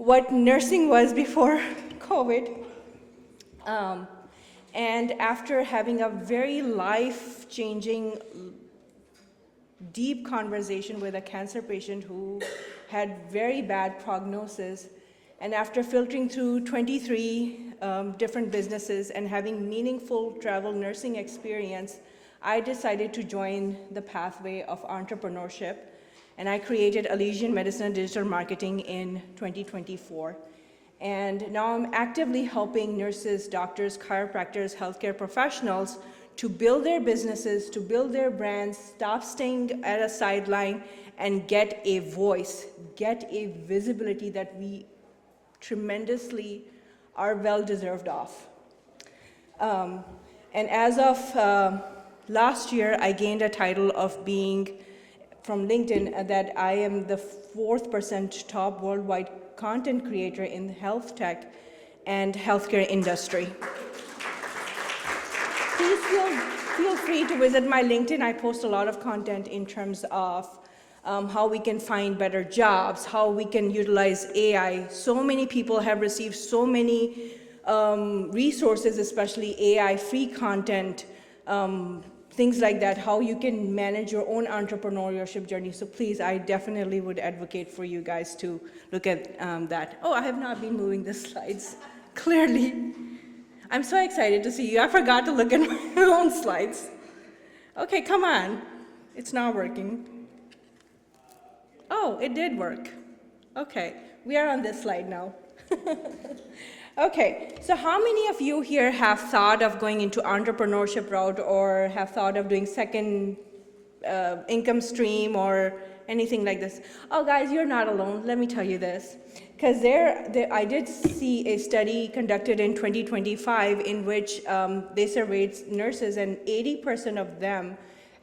what nursing was before COVID. And after having a very life-changing, deep conversation with a cancer patient who had very bad prognosis, and after filtering through 23 different businesses and having meaningful travel nursing experience, I decided to join the pathway of entrepreneurship, and I created Elysian Medicina Digital Marketing in 2024. And now I'm actively helping nurses, doctors, chiropractors, healthcare professionals to build their businesses, to build their brands, stop staying at a sideline, and get a voice, get a visibility that we tremendously are well-deserved of. And as of last year, I gained a title of being, from LinkedIn, that I am the 4th% top worldwide content creator in the health tech and healthcare industry. Please feel free to visit my LinkedIn. I post a lot of content in terms of how we can find better jobs, how we can utilize AI. So many people have received so many resources, especially AI, free content, things like that, how you can manage your own entrepreneurship journey. So please, I definitely would advocate for you guys to look at that. Oh, I have not been moving the slides, clearly. I'm so excited to see you. I forgot to look at my own slides. Okay, come on. It's not working. Oh, it did work. Okay, we are on this slide now. Okay, so how many of you here have thought of going into entrepreneurship route or have thought of doing second income stream or anything like this? Oh, guys, you're not alone. Let me tell you this. Because I did see a study conducted in 2025 in which they surveyed nurses, and 80% of them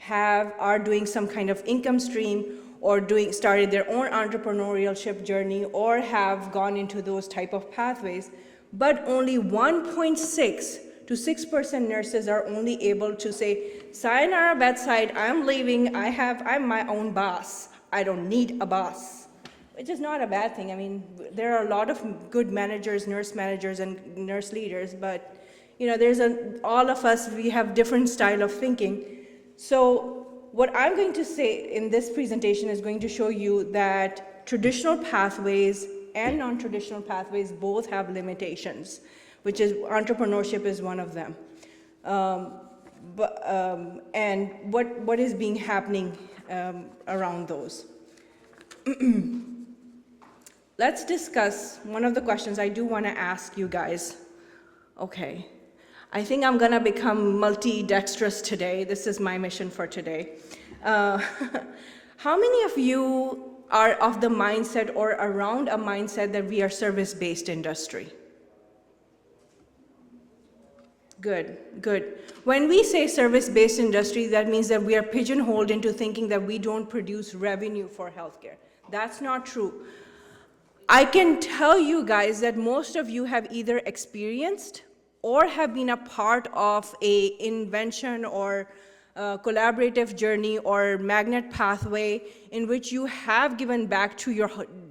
are doing some kind of income stream or started their own entrepreneurship journey or have gone into those type of pathways. But only 1.6 to 6% nurses are only able to say, sayonara bedside, I'm leaving, I'm my own boss. I don't need a boss, which is not a bad thing. I mean, there are a lot of good managers, nurse managers, and nurse leaders, but all of us, we have different style of thinking. So what I'm going to say in this presentation is going to show you that traditional pathways and non-traditional pathways both have limitations, which is entrepreneurship is one of them. And what is being happening around those. Let's discuss one of the questions I do want to ask you guys. Okay, I think I'm gonna become multi-dexterous today. This is my mission for today. How many of you are of the mindset or around a mindset that we are service-based industry? Good, good. When we say service-based industry, that means that we are pigeonholed into thinking that we don't produce revenue for healthcare. That's not true. I can tell you guys that most of you have either experienced or have been a part of a invention or collaborative journey or magnet pathway in which you have given back to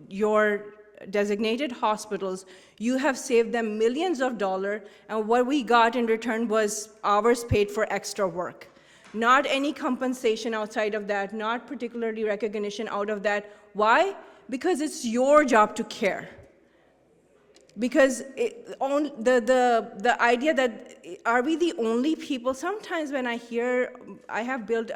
your designated hospitals. You have saved them millions of dollars, and what we got in return was hours paid for extra work. Not any compensation outside of that, not particularly recognition out of that. Why? Because it's your job to care. Because the idea that, are we the only people? Sometimes when I hear, I have built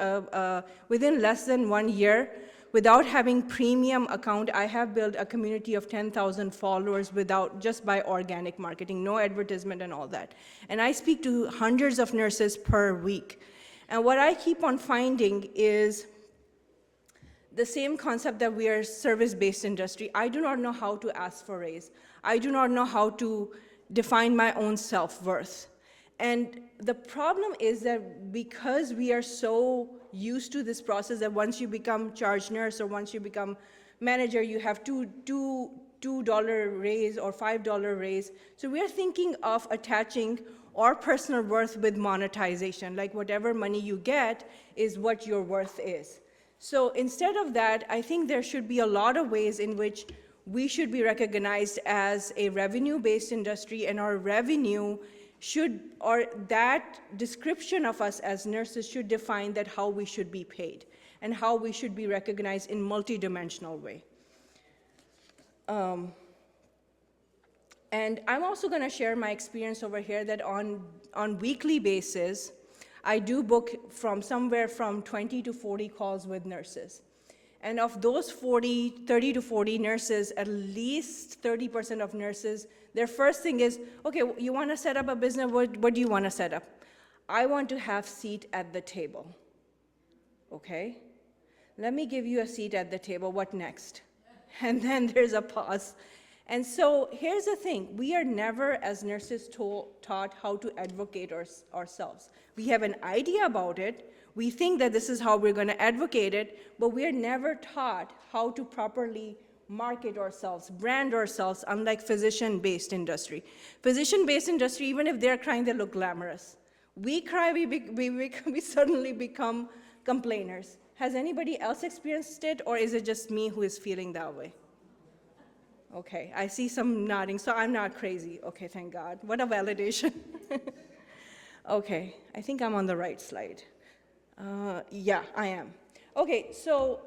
within less than 1 year, without having premium account, I have built a community of 10,000 followers just by organic marketing, no advertisement and all that. And I speak to hundreds of nurses per week. And what I keep on finding is the same concept that we are service-based industry. I do not know how to ask for raise. I do not know how to define my own self-worth. And the problem is that because we are so used to this process that once you become charge nurse or once you become manager, you have $2 raise or $5 raise. So we are thinking of attaching our personal worth with monetization, like whatever money you get is what your worth is. So instead of that, I think there should be a lot of ways in which we should be recognized as a revenue-based industry, and our revenue should, or that description of us as nurses should define that how we should be paid and how we should be recognized in multidimensional way. And I'm also going to share my experience over here that on weekly basis, I do book from somewhere from 20 to 40 calls with nurses. And of those 30 to 40 nurses, at least 30% of nurses, their first thing is, okay, you want to set up a business, what do you want to set up? I want to have seat at the table. Okay? Let me give you a seat at the table, what next? And then there's a pause. And so here's the thing, we are never, as nurses, taught how to advocate ourselves. We have an idea about it, we think that this is how we're going to advocate it, but we are never taught how to properly market ourselves, brand ourselves, unlike physician-based industry. Physician-based industry, even if they're crying, they look glamorous. We cry, we suddenly become complainers. Has anybody else experienced it, or is it just me who is feeling that way? Okay, I see some nodding, so I'm not crazy. Okay, thank God. What a validation. Okay, I think I'm on the right slide. Yeah, I am. Okay, so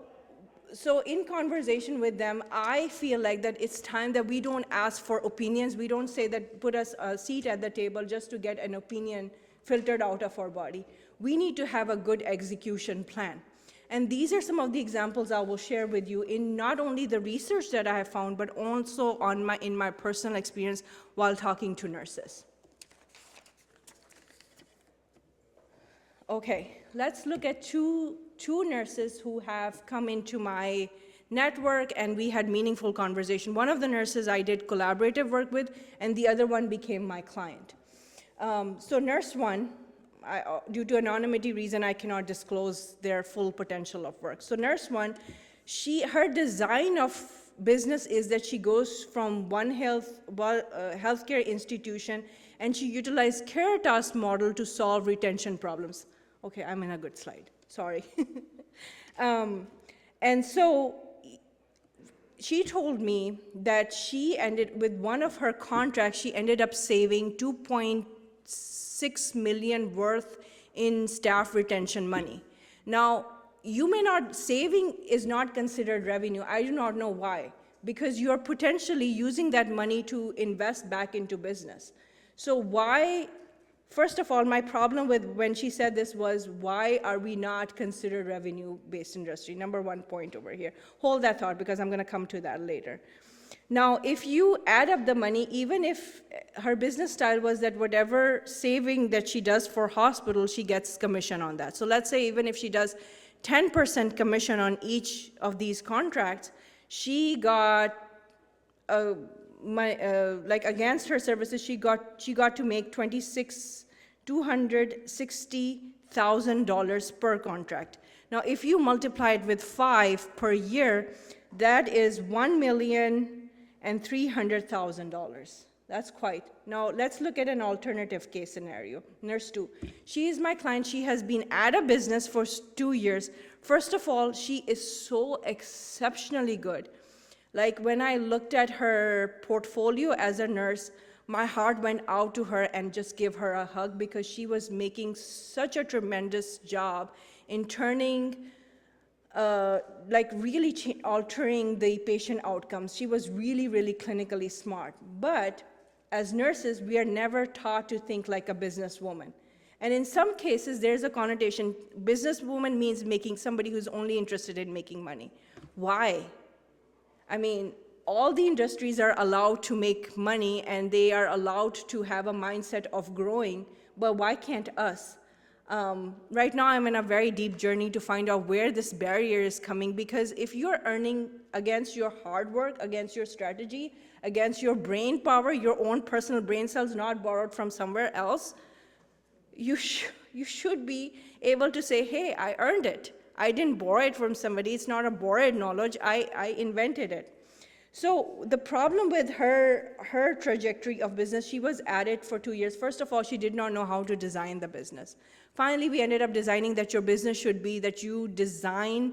in conversation with them, I feel like that it's time that we don't ask for opinions. We don't say that put us a seat at the table just to get an opinion filtered out of our body. We need to have a good execution plan. And these are some of the examples I will share with you in not only the research that I have found, but also in my personal experience while talking to nurses. Okay, let's look at two nurses who have come into my network, and we had meaningful conversation. One of the nurses I did collaborative work with, and the other one became my client. So nurse one, due to anonymity reason, I cannot disclose their full potential of work. So nurse one, her design of business is that she goes from one healthcare institution, and she utilized Caritas model to solve retention problems. Okay, I'm in a good slide, sorry. And so she told me that she ended, with one of her contracts, she ended up saving $2.6 million worth in staff retention money. Now, saving is not considered revenue. I do not know why, because you're potentially using that money to invest back into business. So why, first of all, my problem with when she said this was, why are we not considered revenue-based industry? Number one point over here. Hold that thought, because I'm going to come to that later. Now, if you add up the money, even if her business style was that whatever saving that she does for hospital, she gets commission on that. So let's say even if she does 10% commission on each of these contracts, she got, like against her services, she got to make $260,000 per contract. Now, if you multiply it with 5 per year, that is $1,300,000. That's quite. Now, let's look at an alternative case scenario. Nurse 2. She is my client. She has been at a business for 2 years. First of all, she is so exceptionally good. Like, when I looked at her portfolio as a nurse, my heart went out to her and just gave her a hug, because she was making such a tremendous job in turning, like really altering the patient outcomes. She was really, really clinically smart. But as nurses, we are never taught to think like a businesswoman. And in some cases, there's a connotation, businesswoman means making somebody who's only interested in making money. Why? I mean, all the industries are allowed to make money, and they are allowed to have a mindset of growing, but why can't us? Right now, I'm in a very deep journey to find out where this barrier is coming, because if you're earning against your hard work, against your strategy, against your brain power, your own personal brain cells not borrowed from somewhere else, you should be able to say, hey, I earned it. I didn't borrow it from somebody. It's not a borrowed knowledge. I invented it. So the problem with her trajectory of business, she was at it for 2 years. First of all, she did not know how to design the business. Finally, we ended up designing that your business should be that you design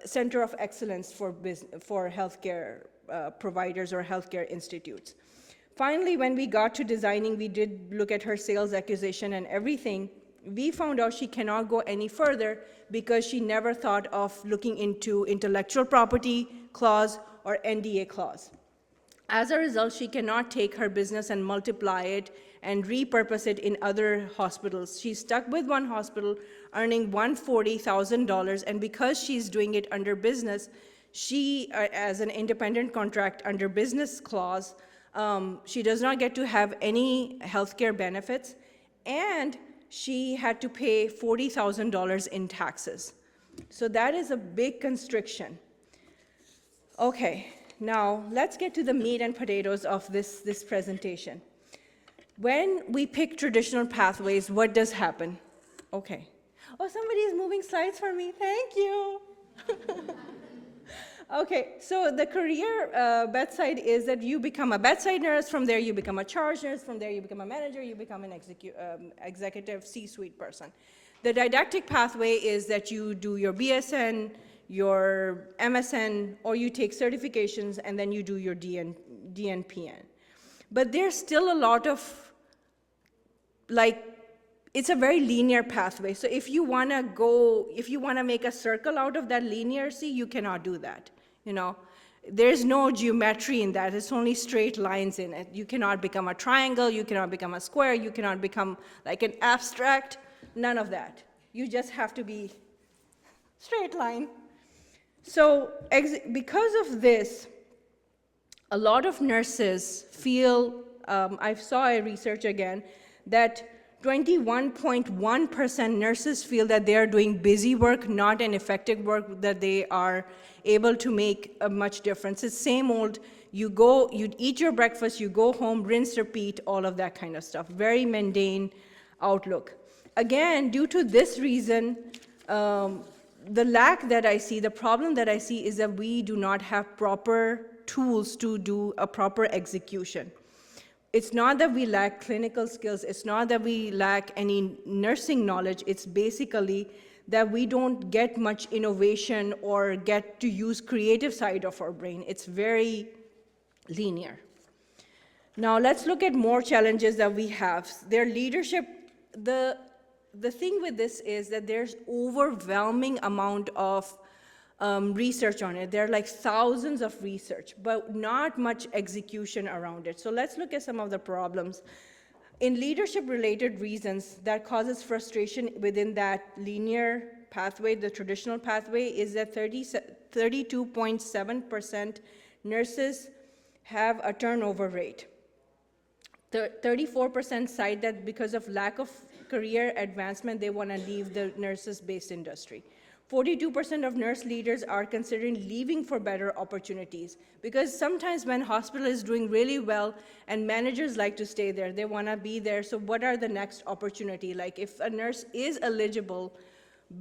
center of excellence for healthcare providers or healthcare institutes. Finally, when we got to designing, we did look at her sales acquisition and everything. We found out she cannot go any further because she never thought of looking into intellectual property clause or NDA clause. As a result, she cannot take her business and multiply it and repurpose it in other hospitals. She's stuck with one hospital earning $140,000, and because she's doing it under business, she, as an independent contract under business clause, she does not get to have any healthcare benefits, and she had to pay $40,000 in taxes. So that is a big constriction. Okay, now let's get to the meat and potatoes of this presentation. When we pick traditional pathways, what does happen? Okay. Oh, somebody is moving slides for me. Thank you. Okay, so the career bedside is that you become a bedside nurse, from there you become a charge nurse, from there you become a manager, you become an executive C-suite person. The didactic pathway is that you do your BSN, your MSN, or you take certifications, and then you do your DNPN. But there's still a lot of, it's a very linear pathway. So if you want to make a circle out of that linearity, you cannot do that. There's no geometry in that. It's only straight lines in it. You cannot become a triangle. You cannot become a square. You cannot become like an abstract. None of that. You just have to be straight line. So because of this, a lot of nurses feel, I saw a research again, that 21.1% nurses feel that they are doing busy work, not an effective work, that they are able to make a much difference. It's same old, you eat your breakfast, you go home, rinse, repeat, all of that kind of stuff. Very mundane outlook. Again, due to this reason, the lack that I see, the problem that I see is that we do not have proper tools to do a proper execution. It's not that we lack clinical skills, it's not that we lack any nursing knowledge, it's basically that we don't get much innovation or get to use creative side of our brain. It's very linear. Now let's look at more challenges that we have. Their leadership, the thing with this is that there's overwhelming amount of research on it. There are like thousands of research, but not much execution around it. So let's look at some of the problems. In leadership-related reasons that causes frustration within that linear pathway, the traditional pathway, is that 32.7% nurses have a turnover rate. 34% cite that because of lack of career advancement, they want to leave the nurses-based industry. 42% of nurse leaders are considering leaving for better opportunities, because sometimes when hospital is doing really well and managers like to stay there, they want to be there. So what are the next opportunity? Like if a nurse is eligible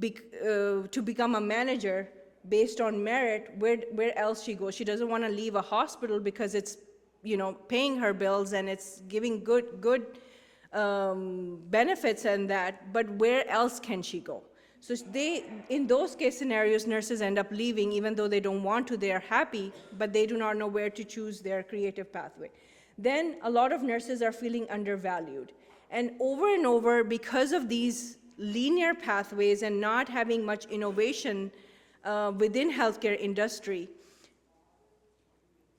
to become a manager based on merit, where else she goes? She doesn't want to leave a hospital because it's paying her bills and it's giving good benefits and that, but where else can she go? So in those case scenarios, nurses end up leaving even though they don't want to, they are happy, but they do not know where to choose their creative pathway. Then a lot of nurses are feeling undervalued. And over, because of these linear pathways and not having much innovation within healthcare industry,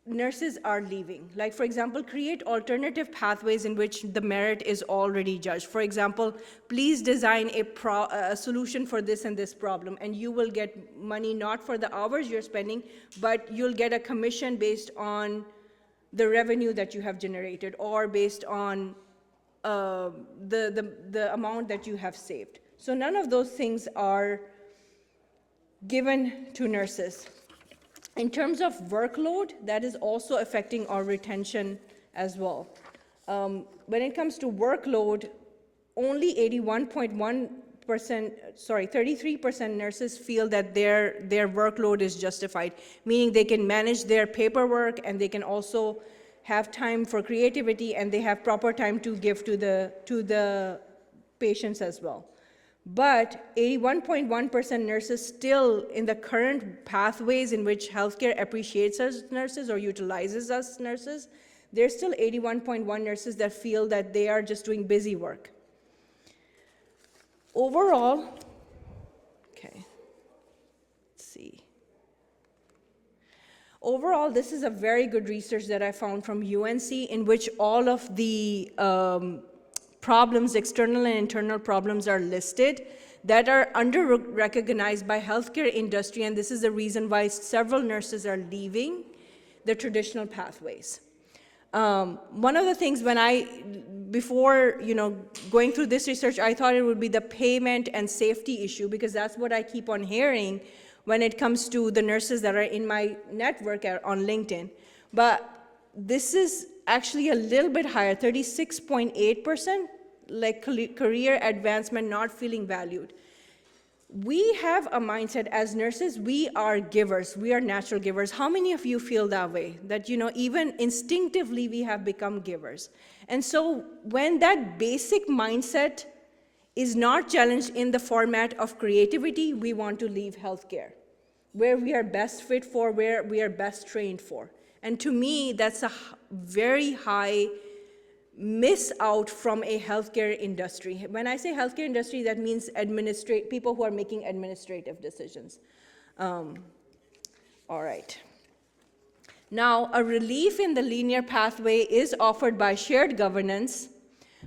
nurses are leaving. Like, for example, create alternative pathways in which the merit is already judged. For example, please design a solution for this and this problem, and you will get money not for the hours you're spending, but you'll get a commission based on the revenue that you have generated or based on the amount that you have saved. So none of those things are given to nurses. In terms of workload, that is also affecting our retention as well. When it comes to workload, only 33% nurses feel that their workload is justified, meaning they can manage their paperwork and they can also have time for creativity and they have proper time to give to the patients as well. But 81.1% nurses still in the current pathways in which healthcare appreciates us nurses or utilizes us nurses, there's still 81.1 nurses that feel that they are just doing busy work. Overall, okay, let's see. Overall, this is a very good research that I found from UNC in which all of the problems, external and internal problems are listed that are under-recognized by healthcare industry, and this is the reason why several nurses are leaving the traditional pathways. One of the things before going through this research, I thought it would be the payment and safety issue, because that's what I keep on hearing when it comes to the nurses that are in my network on LinkedIn. But this is actually a little bit higher, 36.8%, like career advancement not feeling valued. We have a mindset as nurses, we are givers, we are natural givers. How many of you feel that way? That, even instinctively we have become givers. And so when that basic mindset is not challenged in the format of creativity, we want to leave healthcare, where we are best fit for, where we are best trained for. And to me, that's a very high miss out from a healthcare industry. When I say healthcare industry, that means people who are making administrative decisions. All right. Now, a relief in the linear pathway is offered by shared governance,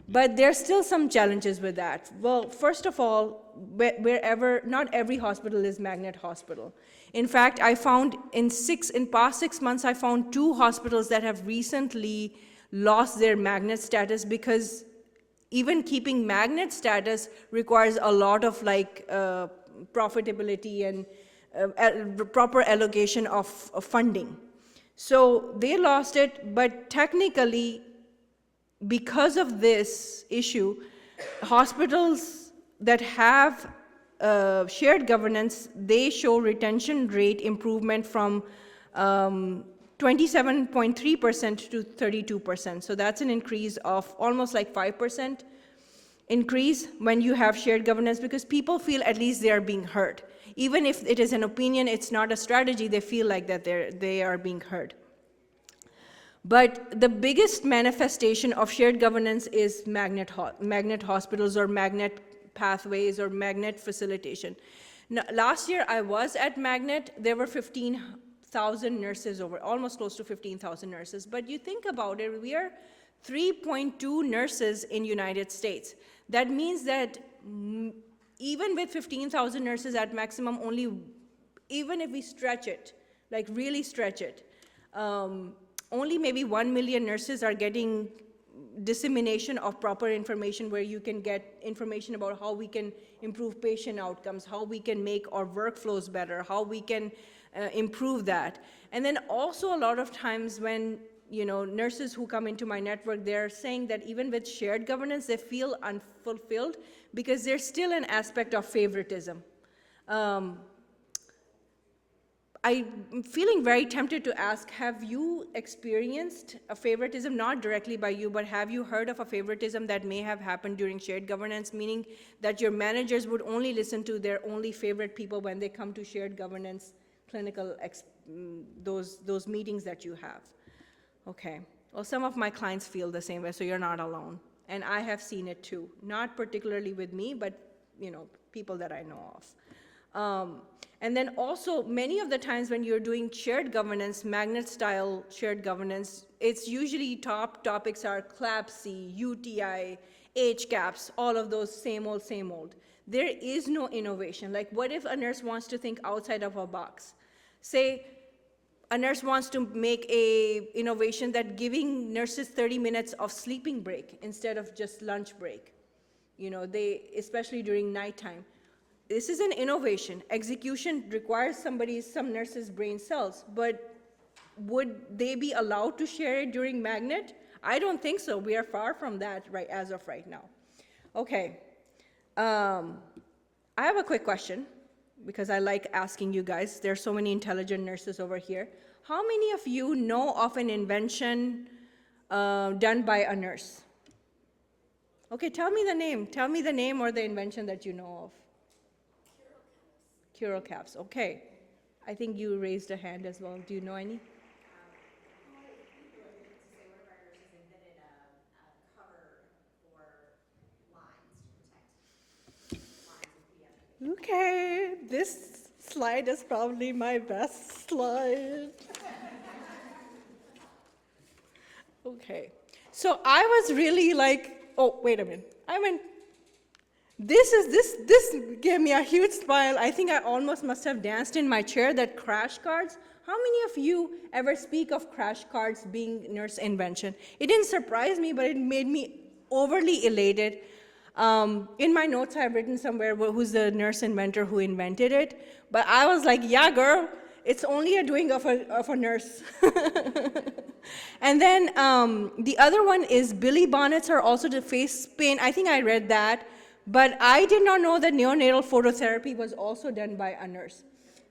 but there's still some challenges with that. Well, first of all, not every hospital is magnet hospital. In fact, I found in past 6 months, I found 2 hospitals that have recently lost their magnet status, because even keeping magnet status requires a lot of profitability and proper allocation of funding. So they lost it, but technically, because of this issue, hospitals that have shared governance, they show retention rate improvement from 27.3% to 32%. So that's an increase of almost like 5% increase when you have shared governance, because people feel at least they are being heard. Even if it is an opinion, it's not a strategy, they feel like that they are being heard. But the biggest manifestation of shared governance is magnet hospitals or magnet pathways or magnet facilitation. Now, last year I was at Magnet, there were 15,000 nurses almost close to 15,000 nurses. But you think about it, we are 3.2 nurses in United States. That means that even with 15,000 nurses at maximum, even if we stretch it, like really stretch it, only maybe 1 million nurses are getting dissemination of proper information, where you can get information about how we can improve patient outcomes, how we can make our workflows better, how we can improve that. And then also a lot of times when nurses who come into my network, they're saying that even with shared governance, they feel unfulfilled because there's still an aspect of favoritism. I'm feeling very tempted to ask, have you experienced a favoritism, not directly by you, but have you heard of a favoritism that may have happened during shared governance, meaning that your managers would only listen to their only favorite people when they come to shared governance, clinical, those meetings that you have? Okay, well, some of my clients feel the same way, so you're not alone. And I have seen it too, not particularly with me, but people that I know of. And then also, many of the times when you're doing shared governance, magnet-style shared governance, it's usually top topics are CLABSI, UTI, HCAPS, all of those same old, same old. There is no innovation. Like, what if a nurse wants to think outside of a box? Say, a nurse wants to make a innovation that giving nurses 30 minutes of sleeping break instead of just lunch break. Especially during nighttime. This is an innovation. Execution requires some nurses' brain cells, but would they be allowed to share it during Magnet? I don't think so. We are far from that as of right now. Okay. I have a quick question, because I like asking you guys. There are so many intelligent nurses over here. How many of you know of an invention done by a nurse? Okay, tell me the name. Tell me the name or the invention that you know of. Curo caps. Okay. I think you raised a hand as well. Do you know any? Okay, this slide is probably my best slide. Okay, so I was really like, oh, wait a minute. I went, this gave me a huge smile. I think I almost must have danced in my chair, that crash cards. How many of you ever speak of crash cards being nurse invention? It didn't surprise me, but it made me overly elated. In my notes, I've written somewhere who's the nurse inventor who invented it. But I was like, yeah, girl, it's only a doing of a nurse. And then the other one is Billy bonnets are also the face paint. I think I read that. But I did not know that neonatal phototherapy was also done by a nurse.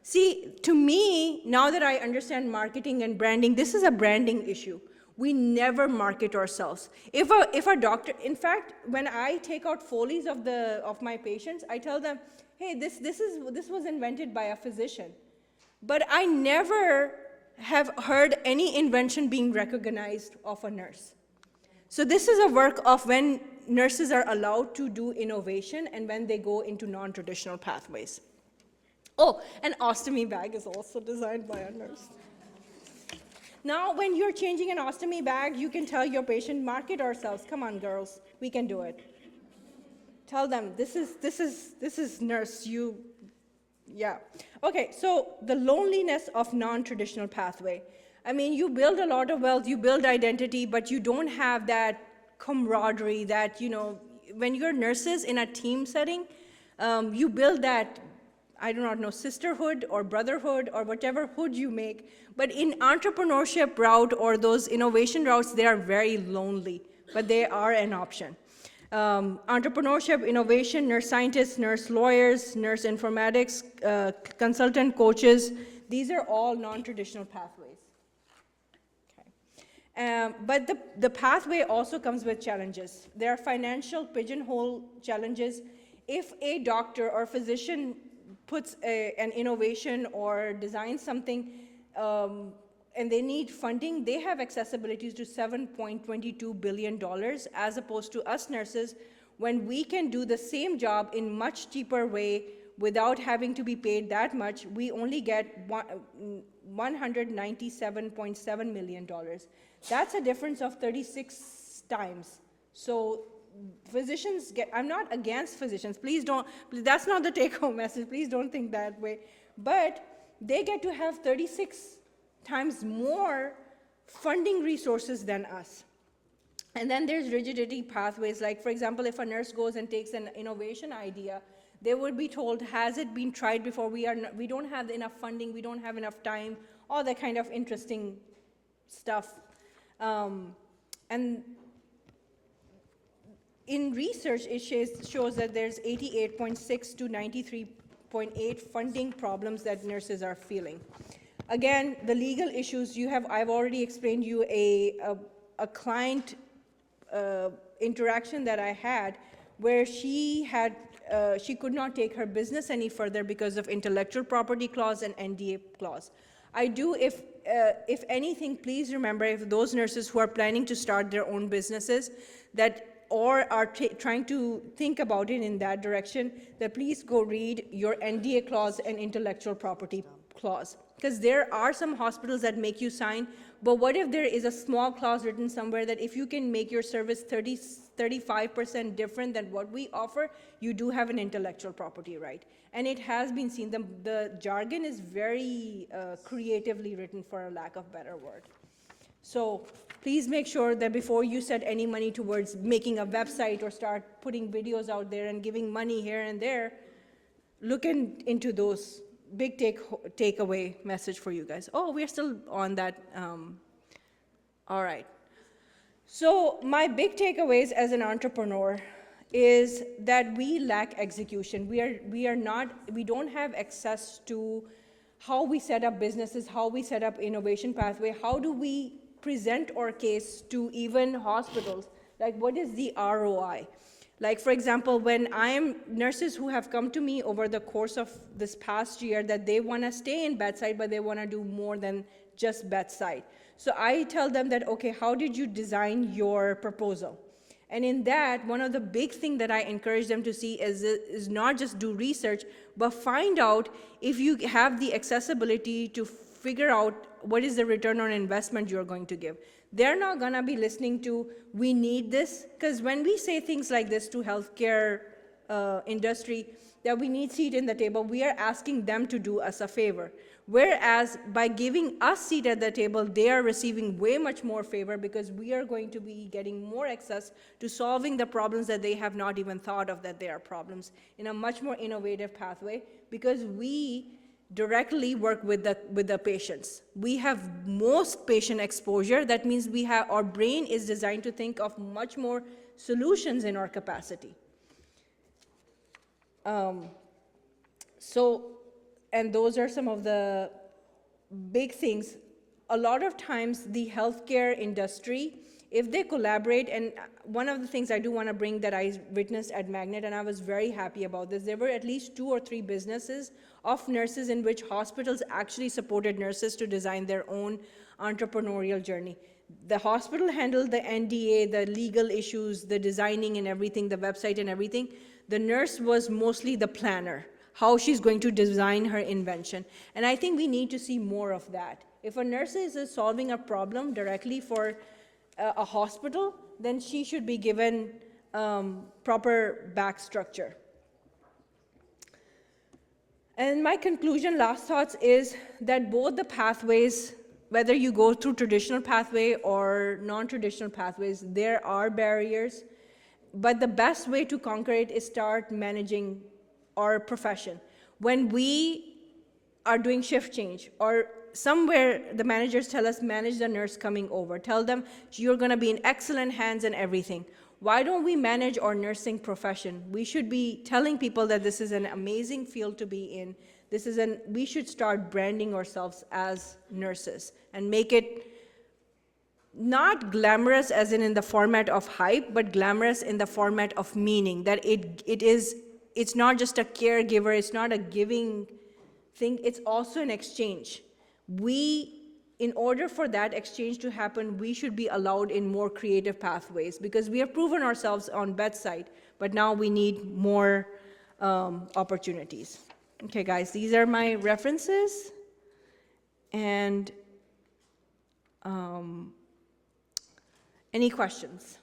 See, to me, now that I understand marketing and branding, this is a branding issue. We never market ourselves. If a doctor, in fact, when I take out Foley's of my patients, I tell them, hey, this was invented by a physician. But I never have heard any invention being recognized of a nurse. So this is a work of when nurses are allowed to do innovation and when they go into non-traditional pathways. Oh, an ostomy bag is also designed by a nurse. Now, when you're changing an ostomy bag, you can tell your patient, market ourselves. Come on, girls, we can do it. Tell them, this is nurse, yeah. Okay, so the loneliness of non-traditional pathway. I mean, you build a lot of wealth, you build identity, but you don't have that camaraderie that, when you're nurses in a team setting, you build that, I do not know, sisterhood or brotherhood or whatever hood you make. But in entrepreneurship route or those innovation routes, they are very lonely, but they are an option. Entrepreneurship, innovation, nurse scientists, nurse lawyers, nurse informatics, consultant coaches, these are all non-traditional pathways. Okay. But the pathway also comes with challenges. There are financial pigeonhole challenges. If a doctor or physician puts an innovation or designs something and they need funding, they have accessibility to $7.22 billion, as opposed to us nurses, when we can do the same job in much cheaper way without having to be paid that much, we only get $197.7 million. That's a difference of 36 times. So physicians get, I'm not against physicians, please don't, that's not the take-home message, please don't think that way, but they get to have 36 times more funding resources than us. And then there's rigidity pathways, like for example, if a nurse goes and takes an innovation idea, they would be told, has it been tried before? We don't have enough funding, we don't have enough time, all that kind of interesting stuff. And in research, it shows that there's 88.6 to 93.8 funding problems that nurses are feeling. Again, the legal issues I've already explained you a client interaction that I had where she could not take her business any further because of intellectual property clause and NDA clause. If anything, please remember, if those nurses who are planning to start their own businesses or are trying to think about it in that direction, that please go read your NDA clause and intellectual property clause. Because there are some hospitals that make you sign, but what if there is a small clause written somewhere that if you can make your service 35% different than what we offer, you do have an intellectual property right. And it has been seen, the jargon is very creatively written, for a lack of better word. So please make sure that before you set any money towards making a website or start putting videos out there and giving money here and there, look into those. Big takeaway message for you guys. Oh, we're still on that. All right. So my big takeaways as an entrepreneur is that we lack execution. We don't have access to how we set up businesses, how we set up innovation pathway, how do we present our case to even hospitals, like what is the ROI? Like, for example, when nurses who have come to me over the course of this past year that they want to stay in bedside, but they want to do more than just bedside. So I tell them that, okay, how did you design your proposal? And in that, one of the big things that I encourage them to see is not just do research, but find out if you have the accessibility to figure out what is the return on investment you're going to give. They're not going to be listening to, we need this, because when we say things like this to healthcare industry, that we need seat in the table, we are asking them to do us a favor. Whereas by giving us seat at the table, they are receiving way much more favor because we are going to be getting more access to solving the problems that they have not even thought of that they are problems in a much more innovative pathway, because we directly work with the patients. We have most patient exposure. That means our brain is designed to think of much more solutions in our capacity. And those are some of the big things. A lot of times the healthcare industry, if they collaborate, and one of the things I do want to bring that I witnessed at Magnet, and I was very happy about this, there were at least 2 or 3 businesses of nurses in which hospitals actually supported nurses to design their own entrepreneurial journey. The hospital handled the NDA, the legal issues, the designing and everything, the website and everything. The nurse was mostly the planner, how she's going to design her invention. And I think we need to see more of that. If a nurse is solving a problem directly for a hospital, then she should be given proper back structure. And my conclusion, last thoughts, is that both the pathways, whether you go through traditional pathway or non-traditional pathways, there are barriers. But the best way to conquer it is start managing our profession. When we are doing shift change, or somewhere the managers tell us, manage the nurse coming over. Tell them you're going to be in excellent hands and everything. Why don't we manage our nursing profession? We should be telling people that this is an amazing field to be in. We should start branding ourselves as nurses and make it not glamorous as in the format of hype, but glamorous in the format of meaning, that it's not just a caregiver, it's not a giving thing, it's also an exchange. In order for that exchange to happen, we should be allowed in more creative pathways, because we have proven ourselves on bedside, but now we need more opportunities. Okay, guys, these are my references. And any questions?